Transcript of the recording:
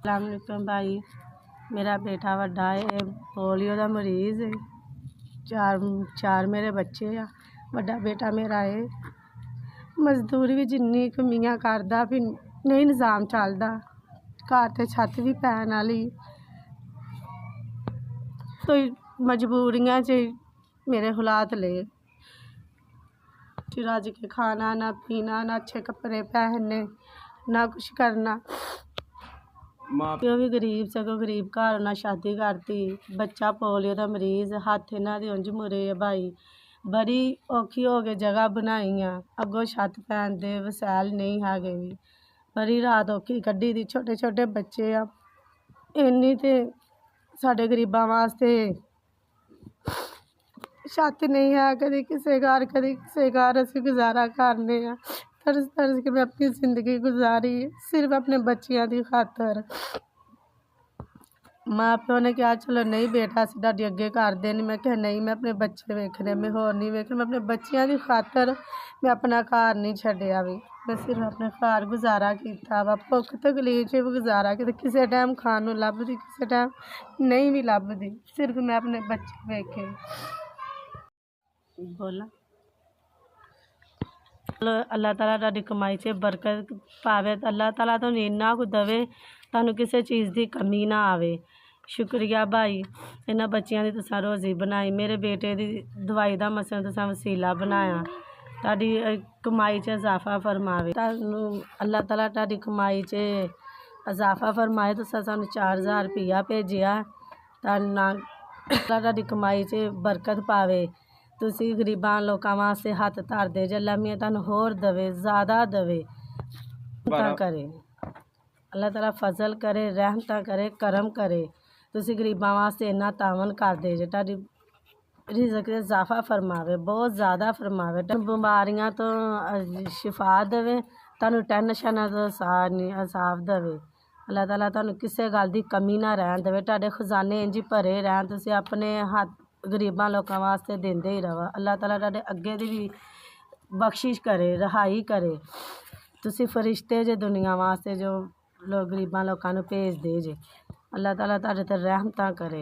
अस्सलामुअलैकुम भाई। मेरा बेटा वड्डा है, पोलियो का मरीज़ है। चार मेरे बच्चे आ। वड्डा बेटा मेरा है मजदूरी भी जिन्नी कमियां करदा, भी नहीं निज़ाम चलदा। घर ते छत्त भी पैन वाली, तो मजबूरियां च मेरे हालात ले। रज के खाना ना पीना, ना अच्छे कपड़े पहनने, ना कुछ करना। प्यो भी गरीब, सगों गरीब घर उन्हें शादी करती। बच्चा पोलियो का मरीज़, हत्थ इन्हां दे उंज मुरे आ भाई। बड़ी औखी हो के जगह बनाई आ, अगों छत्त पैन दे वसैल नहीं हैगे भी। बड़ी रात औखी कड्ढी दी। छोटे छोटे बच्चे आ, इन्नी ते साडे गरीबां वास्ते छत्त नहीं है। कभी किसी घर, कभी किसी घर असीं गुजारा करने आ। तरस तरस के मैं अपनी ज़िंदगी गुजारी सिर्फ अपने बच्चियां की खातर। माँ प्यो ने कहा चलो नहीं बेटा असीं तुहाडी अगे कर देनी। मैं कहा नहीं, मैं अपने बच्चे वेखने, मैं होर नहीं वेखने। मैं अपने बच्चियां की खातर मैं अपना घर नहीं छड्डिया भी। मैं सिर्फ अपने घर गुजारा किया वा। भुख तकलीफ च भी गुजारा किया। किसी टाइम खाने नूं लभदी, किसी टाइम नहीं भी लभदी। सिर्फ मैं अपने बच्चे वेखे। बोला अल्लाह ताला तुहाडी कमाई च बरकत पावे। अल्लाह ताला तुहानूं इन्ना कुछ देवे, तुहानूं किसी चीज़ की कमी ना आवे। शुक्रिया भाई, इन्हां बच्चियां दी तुसां रोज़ी बनाई। मेरे बेटे दी दवाई दा मसला तुसां वसीला बनाया। तुहाडी कमाई च इजाफा फरमावे। तुहानूं अल्लाह ताला तुहाडी कमाई च इजाफा फरमाए। तुसां सानूं 4000 रुपया भेजिया। तुहाडी कमाई च बरकत पावे। तुसी गरीबां लोकां वास्ते हत्थ धरदे जे। अल्लाह मियां तुहानूं होर देवे, ज़्यादा देवे, करे। अल्लाह ताला फजल करे, रहमतां करे, करम करे। तुसी गरीबां वास्ते इन्ना तावन करदे जे। तुहाडी रिज़क च इजाफा फरमावे, बहुत ज़्यादा फरमावे। बीमारियां तो शिफा देवे, तुहानूं टेंशनां तो साफ देवे। अल्लाह ताला तुहानूं किसी गल दी कमी ना रहन देवे। तुहाडे खजाने इंज भरे रहन, तुसी अपने हत्थ गरीबां लोकां वास्ते देंदे ही रवो। अल्लाह ताला तुहाडे अगे दी भी बख्शिश करे, रहाई करे। तुसी फरिश्ते जे दुनिया वास्ते जो लोग गरीबां लोकां नूं भेजदे जे। अल्लाह ताला तुहाडे ते रहमतां करे।